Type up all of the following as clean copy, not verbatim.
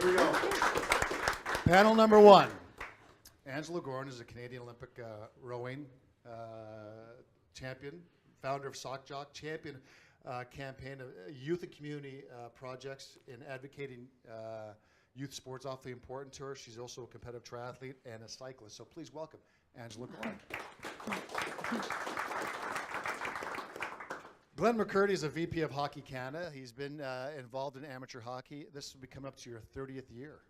Here we go. Panel number one. Angela Gordon is a Canadian Olympic rowing champion, founder of Sock Jock, champion campaign of youth and community projects in advocating youth sports, awfully important to her. She's also a competitive triathlete and a cyclist. So please welcome Angela Gordon. Glenn McCurdy is a VP of Hockey Canada. He's been involved in amateur hockey. This will be coming up to your 30th year.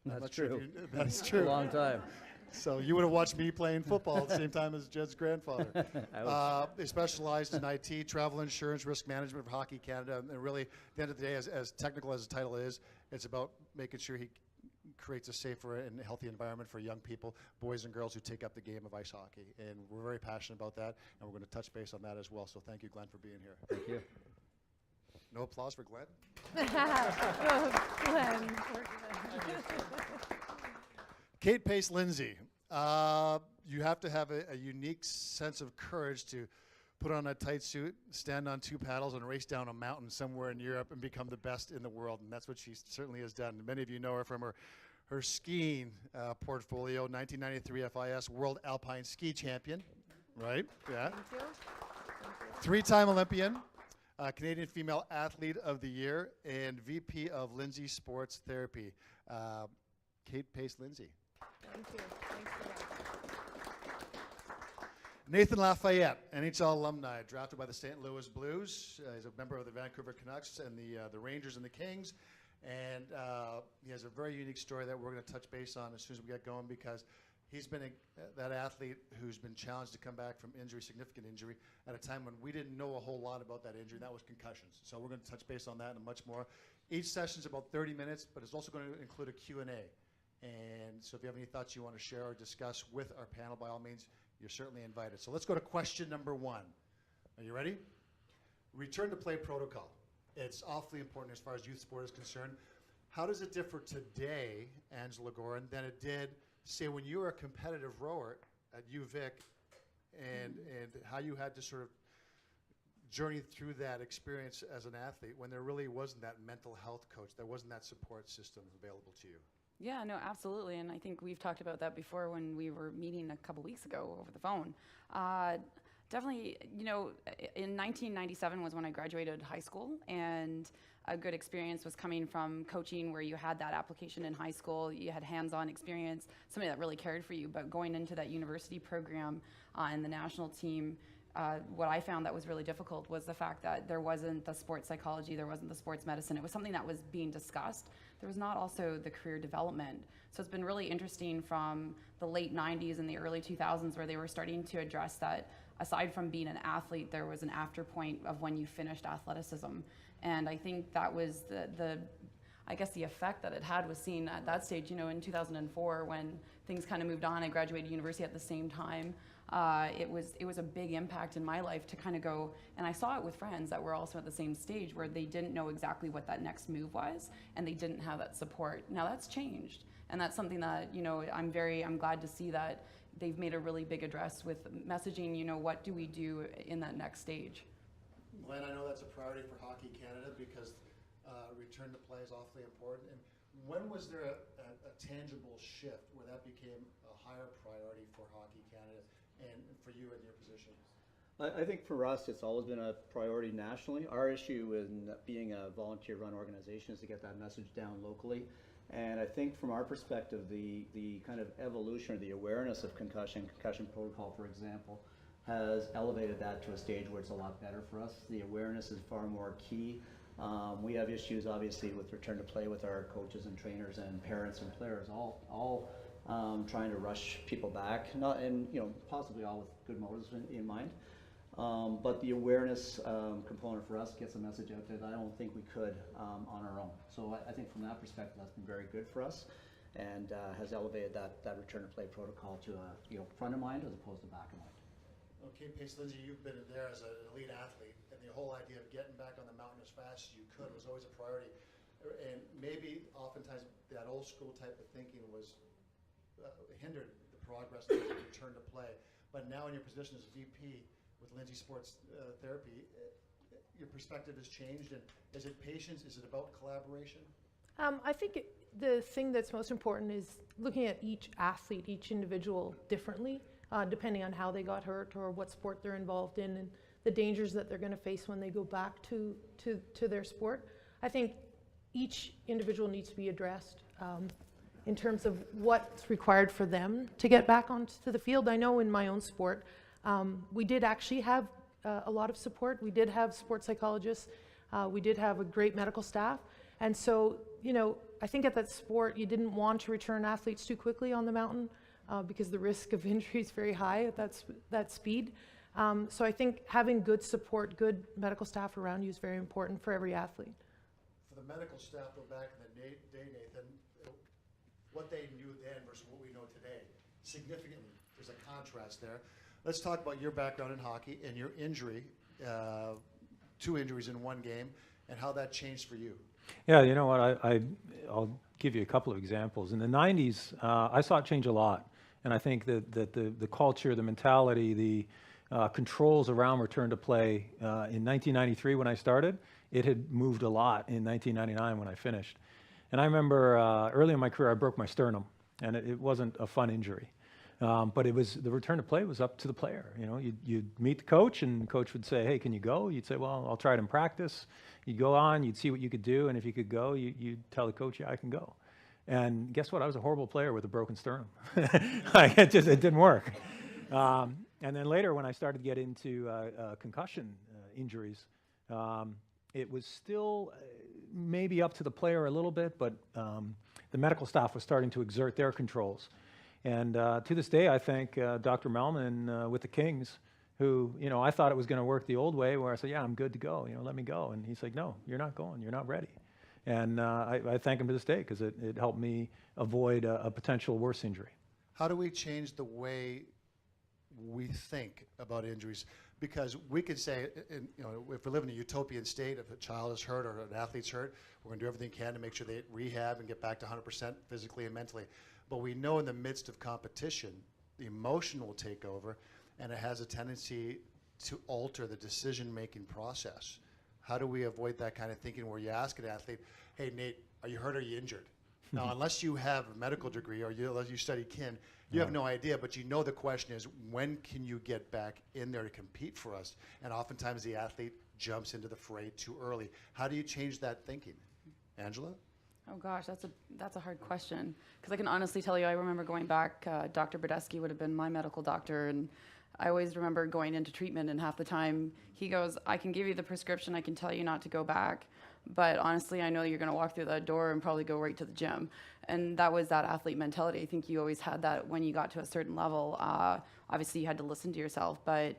That's true. That's true. A long time. So you would have watched me playing football at the same time as Jed's grandfather. They specialized in IT, travel insurance, risk management for Hockey Canada, and really, at the end of the day, as technical as the title is, it's about making sure he creates a safer and healthy environment for young people, boys and girls who take up the game of ice hockey. And we're very passionate about that, and we're going to touch base on that as well. So thank you, Glenn, for being here. Thank you. No applause for Glenn? Glenn. Kate Pace-Lindsay, you have to have a unique sense of courage to put on a tight suit, stand on two paddles, and race down a mountain somewhere in Europe and become the best in the world. And that's what she certainly has done. Many of you know her from her skiing portfolio, 1993 FIS World Alpine Ski Champion, right? Yeah. Thank you. Three-time Olympian, Canadian Female Athlete of the Year, and VP of Lindsay Sports Therapy. Kate Pace-Lindsay. Thank you. Thanks for that. Nathan Lafayette, NHL alumni, drafted by the St. Louis Blues. He's a member of the Vancouver Canucks and the Rangers and the Kings. And he has a very unique story that we're going to touch base on as soon as we get going, because he's been that athlete who's been challenged to come back from injury, significant injury, at a time when we didn't know a whole lot about that injury, and that was concussions. So we're going to touch base on that and much more. Each session is about 30 minutes, but it's also going to include a Q&A. And so if you have any thoughts you want to share or discuss with our panel, by all means, you're certainly invited. So let's go to question number one. Are you ready? Return to play protocol. It's awfully important as far as youth sport is concerned. How does it differ today, Angela Gordon, than it did, say, when you were a competitive rower at UVic, and how you had to sort of journey through that experience as an athlete when there really wasn't that mental health coach, there wasn't that support system available to you? Yeah, no, absolutely. And I think we've talked about that before when we were meeting a couple weeks ago over the phone. Definitely, you know, in 1997 was when I graduated high school, and a good experience was coming from coaching where you had that application in high school, you had hands-on experience, somebody that really cared for you. But going into that university program and the national team, what I found that was really difficult was the fact that there wasn't the sports psychology, there wasn't the sports medicine. It was something that was being discussed. There was not also the career development. So it's been really interesting from the late 90s and the early 2000s where they were starting to address that aside from being an athlete, there was an after point of when you finished athleticism. And I think that was I guess the effect that it had was seen at that stage, you know, in 2004 when things kind of moved on. I graduated university at the same time. It was a big impact in my life to kind of go, and I saw it with friends that were also at the same stage where they didn't know exactly what that next move was, and they didn't have that support. Now that's changed, and that's something that, you know, I'm glad to see that they've made a really big address with messaging, you know, what do we do in that next stage? Glenn, I know that's a priority for Hockey Canada because return to play is awfully important. And when was there a tangible shift where that became a higher priority for Hockey Canada and for you in your position? I think for us, it's always been a priority nationally. Our issue in being a volunteer-run organization is to get that message down locally. And I think from our perspective, the kind of evolution or the awareness of concussion protocol, for example, has elevated that to a stage where it's a lot better for us. The awareness is far more key. We have issues, obviously, with return to play with our coaches and trainers and parents and players, all trying to rush people back, and you know, possibly all with good motives in mind. But the awareness component for us gets a message out there that I don't think we could on our own. So I think from that perspective, that's been very good for us, and has elevated that return to play protocol to a, you know, front of mind as opposed to back of mind. Okay, Pace-Lindsay, you've been there as an elite athlete, and the whole idea of getting back on the mountain as fast as you could was always a priority. And maybe oftentimes that old school type of thinking was hindered the progress of the return to play. But now in your position as VP with Lindsay Sports Therapy, your perspective has changed. And is it patience? Is it about collaboration? I think the thing that's most important is looking at each athlete, each individual differently, depending on how they got hurt or what sport they're involved in and the dangers that they're going to face when they go back to their sport. I think each individual needs to be addressed in terms of what's required for them to get back onto the field. I know in my own sport, we did actually have a lot of support. We did have sports psychologists. We did have a great medical staff. And so, you know, I think at that sport, you didn't want to return athletes too quickly on the mountain because the risk of injury is very high at that speed. So I think having good support, good medical staff around you is very important for every athlete. For the medical staff, though, back in the day, Nathan, what they knew then versus what we know today, significantly, there's a contrast there. Let's talk about your background in hockey and your injury, 2 injuries in one game, and how that changed for you. Yeah, you know what, I'll give you a couple of examples. In the 90s, I saw it change a lot. And I think that the culture, the mentality, the controls around return to play in 1993 when I started, it had moved a lot in 1999 when I finished. And I remember early in my career, I broke my sternum, and it wasn't a fun injury. But it was, the return to play was up to the player. You know, you'd meet the coach, and the coach would say, hey, can you go? You'd say, well, I'll try it in practice. You'd go on, you'd see what you could do, and if you could go, you'd tell the coach, yeah, I can go. And guess what? I was a horrible player with a broken sternum. It didn't work. And then later, when I started to get into concussion injuries, it was still maybe up to the player a little bit, but the medical staff was starting to exert their controls. And to this day, I thank Dr. Melman with the Kings, who, you know, I thought it was going to work the old way, where I said, yeah, I'm good to go, you know, let me go. And he's like, no, you're not going, you're not ready. And I thank him to this day, because it helped me avoid a potential worse injury. How do we change the way we think about injuries? Because we could say, you know, if we live in a utopian state, if a child is hurt or an athlete's hurt, we're going to do everything we can to make sure they rehab and get back to 100% physically and mentally. But we know in the midst of competition, the emotion will take over, and it has a tendency to alter the decision-making process. How do we avoid that kind of thinking where you ask an athlete, hey, Nate, are you hurt or are you injured? Now, unless you have a medical degree or unless you study kin, you have no idea, but you know the question is, when can you get back in there to compete for us? And oftentimes the athlete jumps into the fray too early. How do you change that thinking? Angela? Oh gosh, that's a hard question, because I can honestly tell you, I remember going back, Dr. Brodesky would have been my medical doctor, and I always remember going into treatment, and half the time he goes, I can give you the prescription, I can tell you not to go back, but honestly, I know you're going to walk through that door and probably go right to the gym. And that was that athlete mentality. I think you always had that when you got to a certain level. Obviously, you had to listen to yourself, but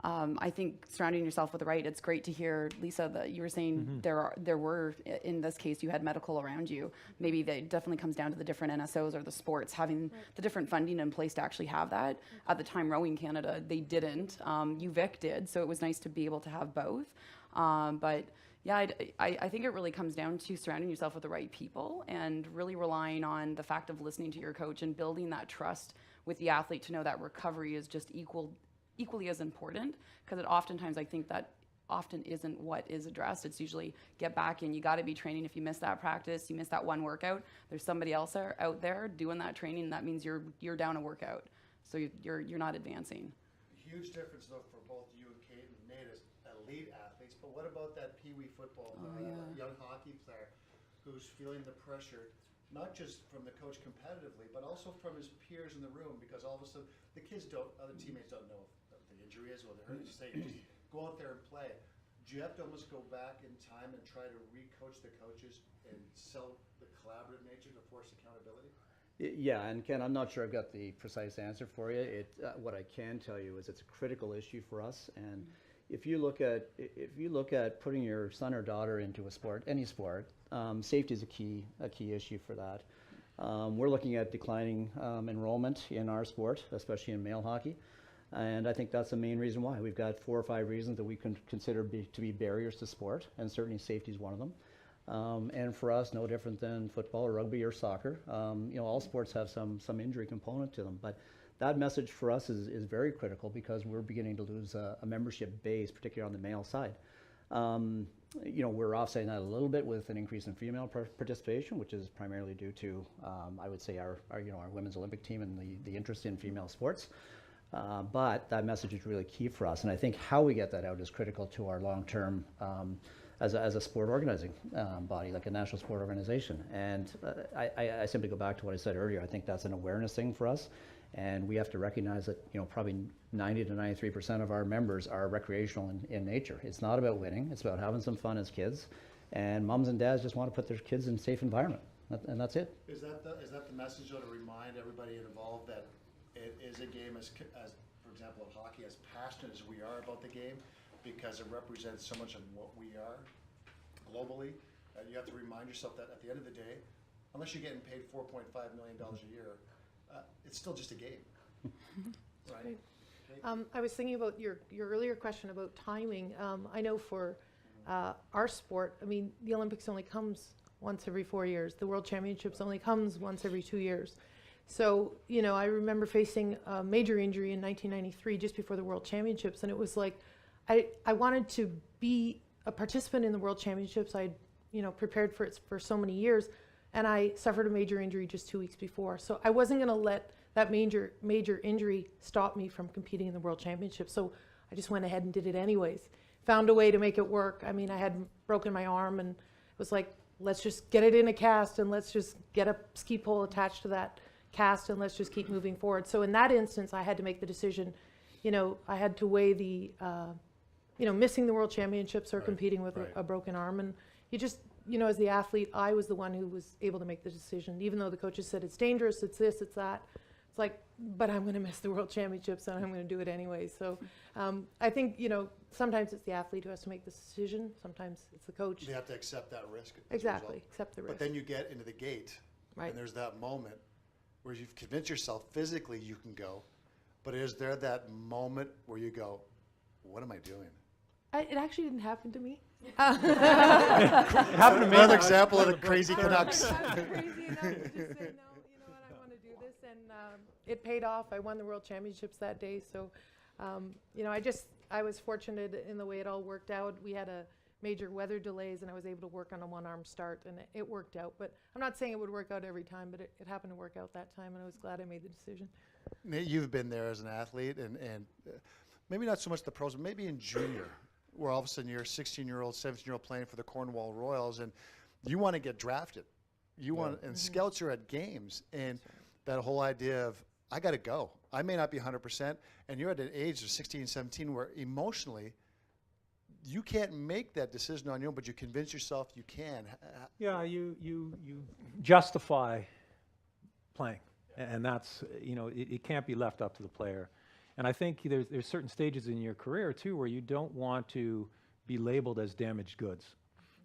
I think surrounding yourself with the right, it's great to hear, Lisa, that you were saying there were, in this case, you had medical around you. Maybe that definitely comes down to the different NSOs or the sports, having the different funding in place to actually have that. At the time, Rowing Canada, they didn't. UVic did, so it was nice to be able to have both. But yeah, I think it really comes down to surrounding yourself with the right people and really relying on the fact of listening to your coach and building that trust with the athlete to know that recovery is just equally as important, because it oftentimes, I think that often isn't what is addressed. It's usually get back in, you got to be training. If you miss that practice, you miss that one workout, there's somebody else out there doing that training, and that means you're down a workout, so you're not advancing. Huge difference though for both you and Kate and Nate as elite athletes, but what about that Pee Wee football, young hockey player who's feeling the pressure, not just from the coach competitively, but also from his peers in the room, because all of a sudden the kids other teammates don't know what the injury is or they're hurt. Just say, just go out there and play. Do you have to almost go back in time and try to re-coach the coaches and sell the collaborative nature to force accountability? Yeah, and Ken, I'm not sure I've got the precise answer for you. What I can tell you is it's a critical issue for us, and if you look at putting your son or daughter into a sport, any sport, safety is a key issue for that. We're looking at declining enrollment in our sport, especially in male hockey, and I think that's the main reason why. We've got 4 or 5 reasons that we can consider to be barriers to sport, and certainly safety is one of them. And for us, no different than football or rugby or soccer. You know, all sports have some injury component to them, but that message for us is very critical, because we're beginning to lose a membership base, particularly on the male side. You know, we're offsetting that a little bit with an increase in female participation, which is primarily due to, I would say, our women's Olympic team and the interest in female sports. But that message is really key for us, and I think how we get that out is critical to our long-term as a sport organizing body, like a national sport organization. And I simply go back to what I said earlier. I think that's an awareness thing for us, and we have to recognize that, you know, probably 90 to 93% of our members are recreational in nature. It's not about winning. It's about having some fun as kids, and moms and dads just want to put their kids in a safe environment, and that's it. Is that the message, though, to remind everybody involved that it is a game as for example, in hockey, as passionate as we are about the game, because it represents so much of what we are globally. You have to remind yourself that at the end of the day, unless you're getting paid $4.5 million a year, it's still just a game, right? I was thinking about your earlier question about timing. I know for our sport, I mean, the Olympics only comes once every 4 years. The World Championships only comes once every 2 years. So, you know, I remember facing a major injury in 1993 just before the World Championships, and it was like I wanted to be a participant in the World Championships. I'd, you know, prepared for it for so many years, and I suffered a major injury just 2 weeks before. So I wasn't going to let that major injury stopped me from competing in the World Championship. So I just went ahead and did it anyways. Found a way to make it work. I mean, I had broken my arm, and it was like, let's just get it in a cast, and let's just get a ski pole attached to that cast, and let's just keep moving forward. So in that instance, I had to make the decision. You know, I had to weigh the, you know, missing the World Championships or competing with a broken arm. And you just, you know, as the athlete, I was the one who was able to make the decision, even though the coaches said it's dangerous, it's this, it's that. It's like, but I'm going to miss the World Championships, and I'm going to do it anyway. So I think, you know, sometimes it's the athlete who has to make the decision. Sometimes it's the coach. You have to accept that risk. Exactly, accept the risk. But then you get into the gate, and there's that moment where you've convinced yourself physically you can go, but is there that moment where you go, what am I doing? It actually didn't happen to me. It happened to me. Another example of the crazy Canucks. I was crazy enough to just say, no, you know what, I want to do this. And it paid off. I won the World Championships that day. So, you know, I was fortunate in the way it all worked out. We had a major weather delays, and I was able to work on a one-arm start, and it worked out. But I'm not saying it would work out every time, but it happened to work out that time, and I was glad I made the decision. Nate, you've been there as an athlete, and maybe not so much the pros, but maybe in junior, where all of a sudden you're a 16-year-old, 17-year-old playing for the Cornwall Royals, and you want to get drafted. You want, and scouts are at games, and that whole idea of, I got to go. I may not be 100%, and you're at an age of 16, 17 where emotionally you can't make that decision on your own, but you convince yourself you can. Yeah, you justify playing, and that's, you know, it can't be left up to the player. And I think there's certain stages in your career too where you don't want to be labeled as damaged goods.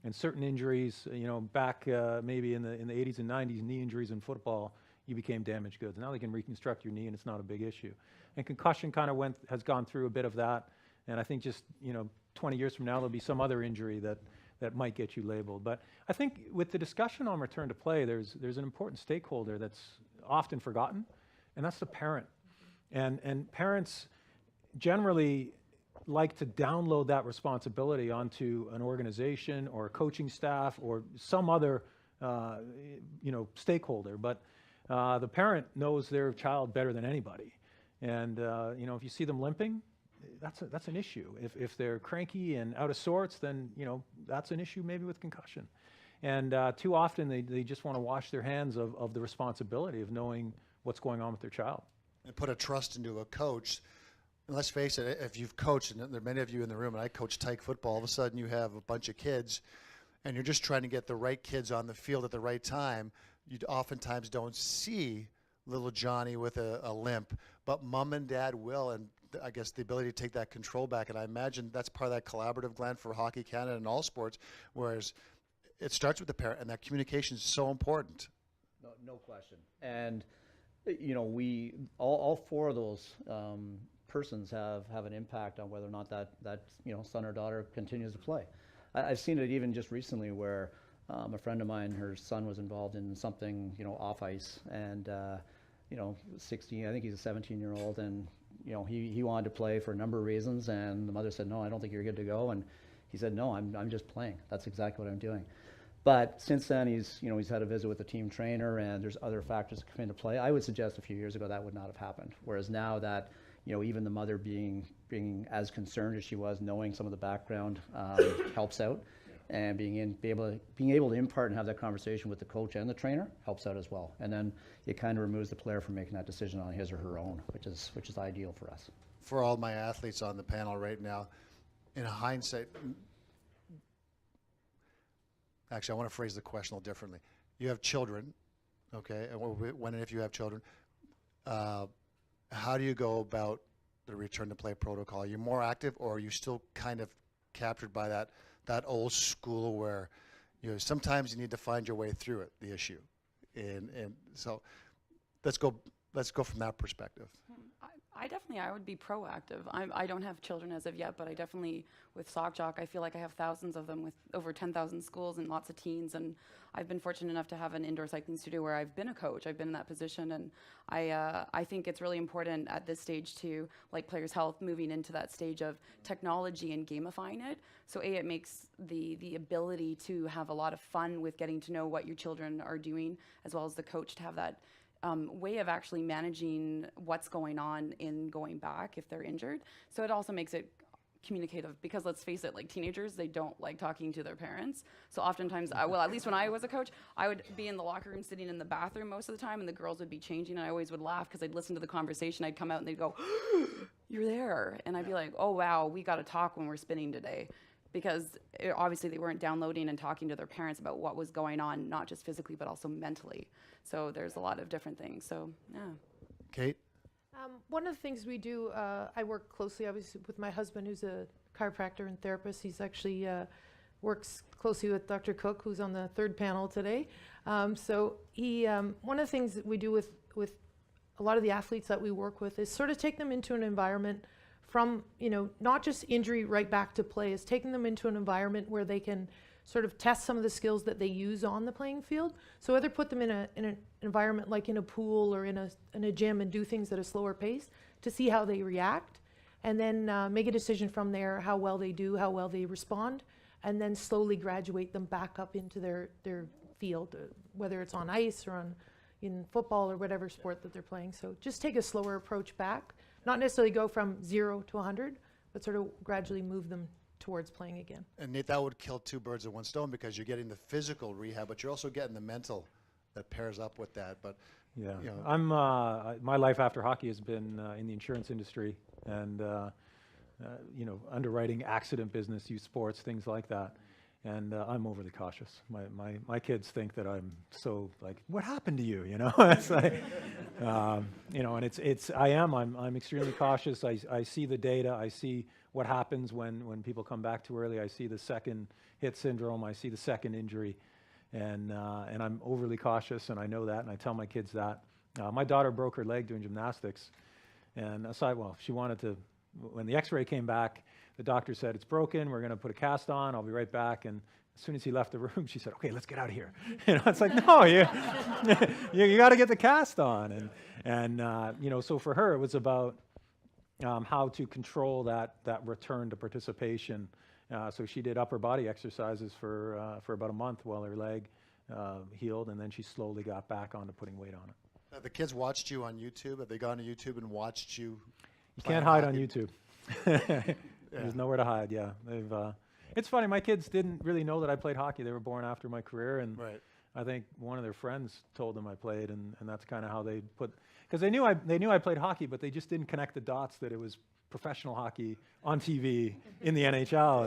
And certain injuries, you know, back maybe in the 80s and 90s, knee injuries in football, you became damaged goods. Now they can reconstruct your knee, and it's not a big issue. And concussion kind of has gone through a bit of that. And I think just, you know, 20 years from now, there'll be some other injury that might get you labeled. But I think with the discussion on return to play, there's an important stakeholder that's often forgotten, and that's the parent. And parents generally like to download that responsibility onto an organization or a coaching staff or some other, you know, stakeholder. But the parent knows their child better than anybody. And, you know, if you see them limping, that's an issue. If they're cranky and out of sorts, then, you know, that's an issue maybe with concussion. And too often they just want to wash their hands of the responsibility of knowing what's going on with their child. And put a trust into a coach. And let's face it, if you've coached, and there are many of you in the room, and I coach tyke football, all of a sudden you have a bunch of kids, and you're just trying to get the right kids on the field at the right time. You oftentimes don't see little Johnny with a limp, but mom and dad will, and I guess the ability to take that control back. And I imagine that's part of that collaborative, Glenn, for Hockey Canada and all sports, whereas it starts with the parent, and that communication is so important. No question. And, you know, all four of those persons have an impact on whether or not that you know, son or daughter continues to play. I've seen it even just recently where a friend of mine, her son was involved in something, you know, off ice, and you know, 16, I think he's a 17-year-old, and you know, he wanted to play for a number of reasons, and the mother said, no, I don't think you're good to go, and He said, no, I'm just playing. That's exactly what I'm doing. But since then, he's had a visit with the team trainer, and there's other factors that come into play. I would suggest a few years ago that would not have happened. Whereas now that, even the mother being as concerned as she was, knowing some of the background helps out, and being able to impart and have that conversation with the coach and the trainer helps out as well. And then it kind of removes the player from making that decision on his or her own, which is ideal for us. For all my athletes on the panel right now, in hindsight, actually, I want to phrase the question a little differently. You have children, okay, and when and if you have children, how do you go about the return to play protocol? Are you more active, or are you still kind of captured by that old school where, sometimes you need to find your way through it, the issue, and so let's go from that perspective. I would be proactive. I don't have children as of yet, but I definitely, with Sock Jock, I feel like I have thousands of them with over 10,000 schools and lots of teens. And I've been fortunate enough to have an indoor cycling studio where I've been a coach. I've been in that position. And I think it's really important at this stage to, like players' health, moving into that stage of technology and gamifying it. So it makes the ability to have a lot of fun with getting to know what your children are doing, as well as the coach to have that way of actually managing what's going on in going back if they're injured. So it also makes it communicative, because let's face it, like teenagers, they don't like talking to their parents. So oftentimes, well, at least when I was a coach, I would be in the locker room sitting in the bathroom most of the time, and the girls would be changing, and I always would laugh because I'd listen to the conversation. I'd come out and they'd go, "You're there," and I'd be like, "Oh wow, we got to talk when we're spinning today." Because obviously they weren't downloading and talking to their parents about what was going on, not just physically, but also mentally. So there's a lot of different things. So, yeah. Kate? One of the things we do, I work closely, obviously, with my husband, who's a chiropractor and therapist. He's actually works closely with Dr. Cook, who's on the third panel today. So he, one of the things that we do with a lot of the athletes that we work with is sort of take them into an environment from, not just injury right back to play, is taking them into an environment where they can sort of test some of the skills that they use on the playing field. So either put them in an environment like in a pool or in a gym and do things at a slower pace to see how they react, and then make a decision from there, how well they do, how well they respond, and then slowly graduate them back up into their field, whether it's on ice or in football or whatever sport that they're playing. So just take a slower approach back. Not necessarily go from 0 to 100, but sort of gradually move them towards playing again. And Nate, that would kill two birds with one stone, because you're getting the physical rehab, but you're also getting the mental that pairs up with that. But yeah, I'm my life after hockey has been in the insurance industry and underwriting, accident business, youth sports, things like that. And I'm overly cautious. My kids think that I'm so like, what happened to you? It's like, and I'm extremely cautious. I see the data. I see what happens when people come back too early. I see the second hit syndrome. I see the second injury, and I'm overly cautious, and I know that, and I tell my kids that. My daughter broke her leg doing gymnastics, and she wanted to. When the X-ray came back, the doctor said, "It's broken. We're going to put a cast on. I'll be right back." And as soon as he left the room, she said, "Okay, let's get out of here." It's like, no, you got to get the cast on. And so for her, it was about how to control that return to participation. So she did upper body exercises for about a month while her leg healed, and then she slowly got back onto putting weight on it. the kids watched you on YouTube. Have they gone to YouTube and watched you? You can't hide on YouTube. There's nowhere to hide. Yeah, they've. It's funny. My kids didn't really know that I played hockey. They were born after my career, and I think one of their friends told them I played, and that's kind of how they put. Because they knew I played hockey, but they just didn't connect the dots that it was professional hockey on TV in the NHL.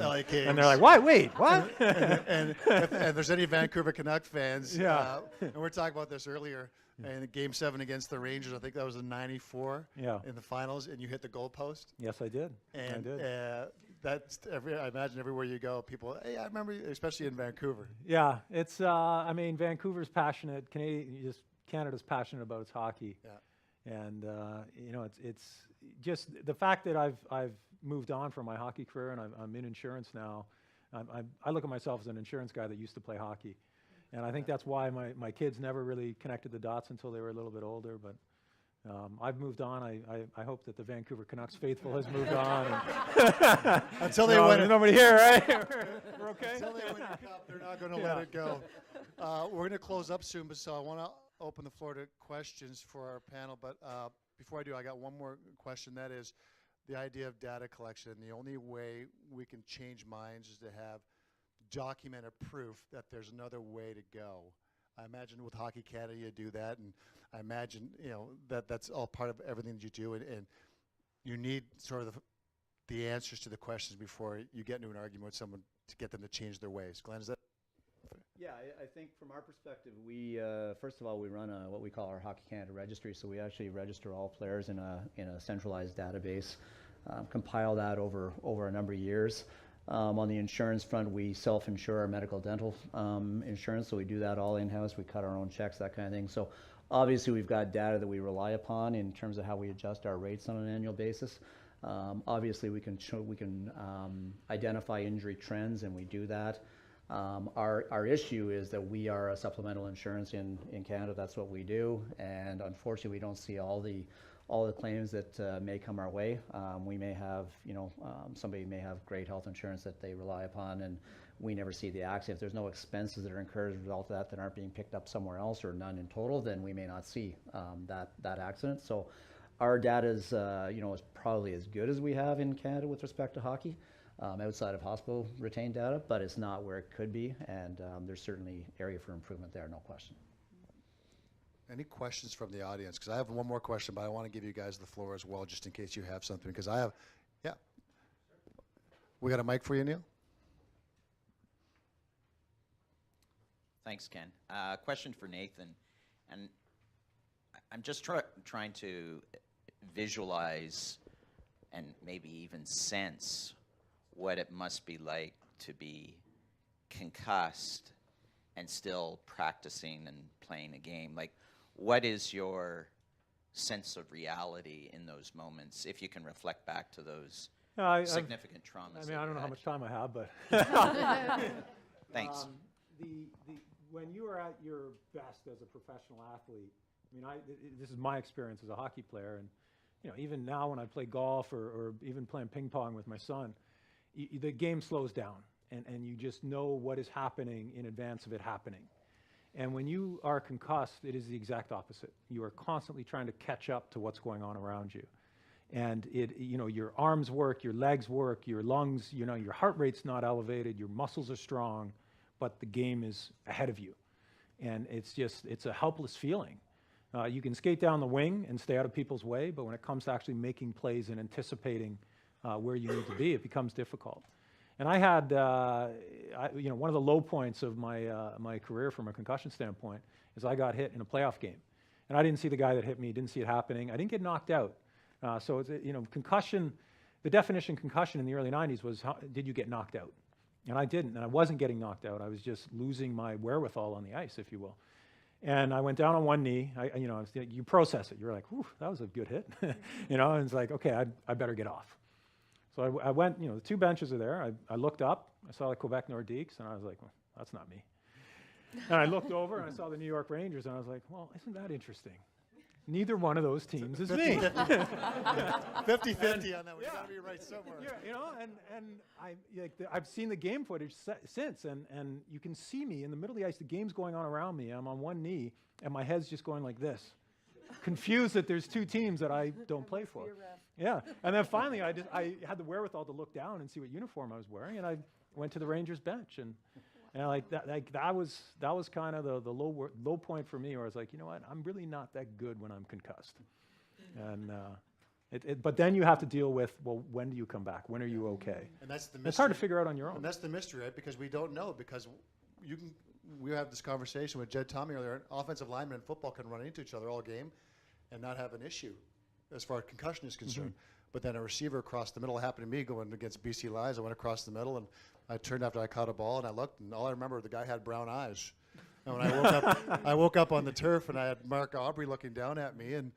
And they're like, "What? Wait, what?" and if there's any Vancouver Canuck fans, yeah, and we were talking about this earlier. In Game 7 against the Rangers, I think that was in '94. Yeah. In the finals, and you hit the goalpost. Yes, I did. And I did. That's I imagine everywhere you go, people. Hey, I remember, especially in Vancouver. Yeah, it's. I mean, Vancouver's passionate. Canada's passionate about its hockey. Yeah. And it's just the fact that I've moved on from my hockey career and I'm in insurance now. I look at myself as an insurance guy that used to play hockey. And I think that's why my kids never really connected the dots until they were a little bit older. But I've moved on. I hope that the Vancouver Canucks faithful has moved on. Until they No, win there's it. nobody here, right? We're okay? Until they win the cup, they're not going to let it go. We're going to close up soon, but so I want to open the floor to questions for our panel. But before I do, I got one more question. That is the idea of data collection. The only way we can change minds is to have documented proof that there's another way to go. I imagine with Hockey Canada you do that, and I imagine that's all part of everything that you do, and you need sort of the answers to the questions before you get into an argument with someone to get them to change their ways. Glenn, is that? Yeah, I think from our perspective, we first of all we run what we call our Hockey Canada registry. So we actually register all players in a centralized database, compile that over a number of years. On the insurance front, we self-insure our medical dental insurance, so we do that all in-house. We cut our own checks, that kind of thing. So obviously we've got data that we rely upon in terms of how we adjust our rates on an annual basis. Obviously we can identify injury trends, and we do that. Our issue is that we are a supplemental insurance in Canada. That's what we do, and unfortunately we don't see all the claims that may come our way. We may have, somebody may have great health insurance that they rely upon, and we never see the accident. If there's no expenses that are incurred as a result of that aren't being picked up somewhere else, or none in total, then we may not see that accident. So our data is, is probably as good as we have in Canada with respect to hockey, outside of hospital retained data, but it's not where it could be, and there's certainly area for improvement there, no question. Any questions from the audience? Because I have one more question, but I want to give you guys the floor as well, just in case you have something. Because I have, yeah. We got a mic for you, Neil? Thanks, Ken. Question for Nathan. And I'm just trying to visualize and maybe even sense what it must be like to be concussed and still practicing and playing a game. Like, what is your sense of reality in those moments, if you can reflect back to those significant traumas? I mean, I don't know how much time I have, but Thanks. When you are at your best as a professional athlete, I mean, this is my experience as a hockey player, and even now when I play golf or even playing ping pong with my son, the game slows down, and you just know what is happening in advance of it happening. And when you are concussed, it is the exact opposite. You are constantly trying to catch up to what's going on around you. And your arms work, your legs work, your lungs, your heart rate's not elevated, your muscles are strong, but the game is ahead of you. And it's a helpless feeling. You can skate down the wing and stay out of people's way, but when it comes to actually making plays and anticipating where you need to be, it becomes difficult. And I had, one of the low points of my career from a concussion standpoint is I got hit in a playoff game. And I didn't see the guy that hit me, didn't see it happening. I didn't get knocked out. So it's, concussion, the definition of concussion in the early 90s was, did you get knocked out? And I didn't, and I wasn't getting knocked out. I was just losing my wherewithal on the ice, if you will. And I went down on one knee. You process it. You're like, whew, that was a good hit. And it's like, okay, I better get off. So I went, the two benches are there. I looked up, I saw the Quebec Nordiques, and I was like, well, that's not me. And I looked over, and I saw the New York Rangers, and I was like, well, isn't that interesting? Neither one of those teams is me. 50-50 on that one. You got to be right somewhere. I've seen the game footage since, and you can see me in the middle of the ice. The game's going on around me. I'm on one knee, and my head's just going like this, confused that there's two teams that I don't play for. Yeah, and then finally, I had the wherewithal to look down and see what uniform I was wearing, and I went to the Rangers bench, and that was kind of the low point for me, where I was like, you know what, I'm really not that good when I'm concussed, and but then you have to deal with, well, when do you come back? When are you okay? And that's the mystery. It's hard to figure out on your own. And that's the mystery, right? Because we don't know. Because we have this conversation with Jed Tommy earlier. Offensive linemen in football can run into each other all game and not have an issue as far as concussion is concerned. But then a receiver across the middle, happened to me going against BC Lions. I went across the middle, and I turned after I caught a ball, and I looked, and all I remember, the guy had brown eyes. And when I woke up on the turf, and I had Mark Aubry looking down at me, and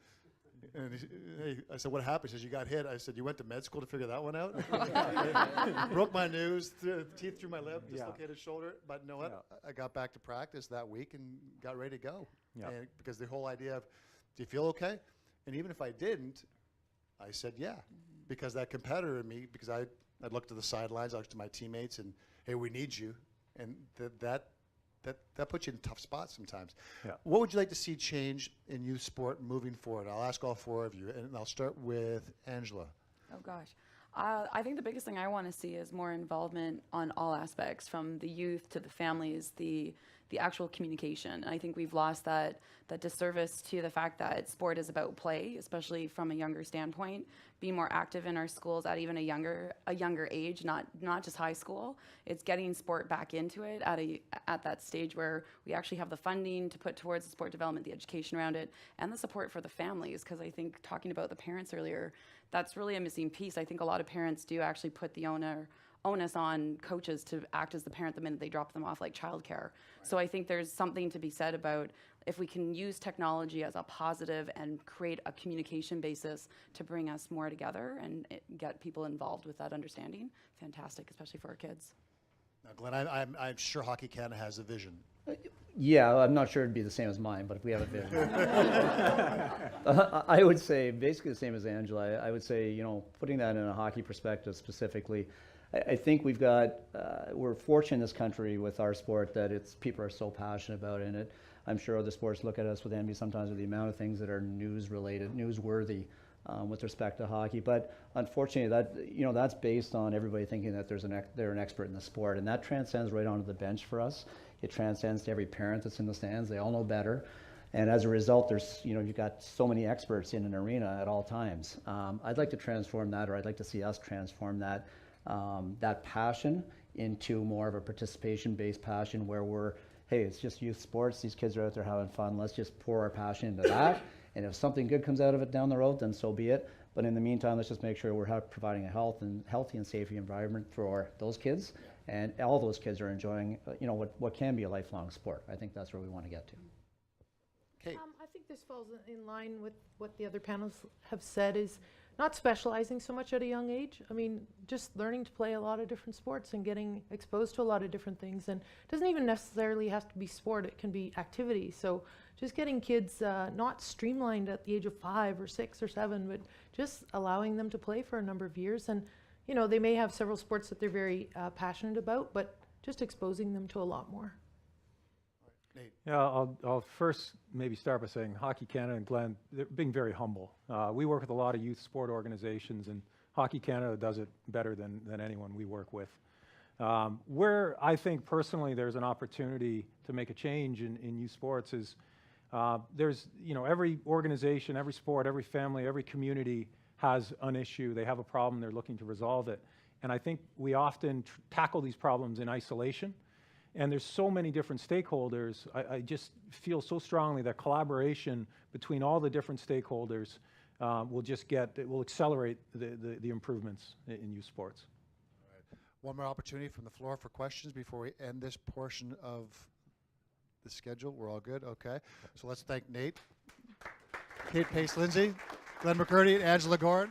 I said, what happened? He says, you got hit. I said, you went to med school to figure that one out? Broke my nose, teeth through my lip, dislocated shoulder. But you know what? I got back to practice that week and got ready to go. And because the whole idea of, do you feel okay? And even if I didn't, I said yeah, because that competitor in me, because I'd look to the sidelines, I looked to my teammates, and hey, we need you, and that puts you in tough spots sometimes. Yeah. What would you like to see change in youth sport moving forward? I'll ask all four of you, and I'll start with Angela. Oh gosh. I think the biggest thing I want to see is more involvement on all aspects, from the youth to the families, the actual communication. I think we've lost that disservice to the fact that sport is about play, especially from a younger standpoint. Be more active in our schools at even a younger age, not just high school. It's getting sport back into it at that stage where we actually have the funding to put towards the sport development, the education around it, and the support for the families. Because I think, talking about the parents earlier, that's really a missing piece. I think a lot of parents do actually put the onus on coaches to act as the parent the minute they drop them off, like childcare. So I think there's something to be said about if we can use technology as a positive and create a communication basis to bring us more together and get people involved with that understanding. Fantastic, especially for our kids. Now, Glenn, I'm sure Hockey Canada has a vision. Yeah, I'm not sure it'd be the same as mine, but if we have a vision. I would say basically the same as Angela. I would say, putting that in a hockey perspective specifically, I think we're fortunate in this country with our sport that people are so passionate about it. And I'm sure other sports look at us with envy sometimes with the amount of things that are newsworthy with respect to hockey. But unfortunately, that's based on everybody thinking that they're an expert in the sport, and that transcends right onto the bench for us. It transcends to every parent that's in the stands. They all know better. And as a result, you've got so many experts in an arena at all times. I'd like to transform that, or I'd like to see us transform that passion into more of a participation-based passion where hey, it's just youth sports. These kids are out there having fun. Let's just pour our passion into that. And if something good comes out of it down the road, then so be it. But in the meantime, let's just make sure we're providing a healthy and safe environment for those kids. And all those kids are enjoying, what can be a lifelong sport. I think that's where we want to get to. Kate. I think this falls in line with what the other panels have said, is not specializing so much at a young age. I mean, just learning to play a lot of different sports and getting exposed to a lot of different things. And it doesn't even necessarily have to be sport. It can be activity. So just getting kids not streamlined at the age of 5 or 6 or 7, but just allowing them to play for a number of years. And, they may have several sports that they're very passionate about, but just exposing them to a lot more. Nate. Yeah, I'll first maybe start by saying Hockey Canada and Glenn, they're being very humble. We work with a lot of youth sport organizations, and Hockey Canada does it better than anyone we work with. Where I think personally there's an opportunity to make a change in youth sports is there's, every organization, every sport, every family, every community has an issue. They have a problem, they're looking to resolve it. And I think we often tackle these problems in isolation. And there's so many different stakeholders. I just feel so strongly that collaboration between all the different stakeholders will accelerate the improvements in youth sports. All right. One more opportunity from the floor for questions before we end this portion of the schedule. We're all good? Okay. So let's thank Nate, Kate Pace-Lindsay, Glenn McCurdy, and Angela Gorin.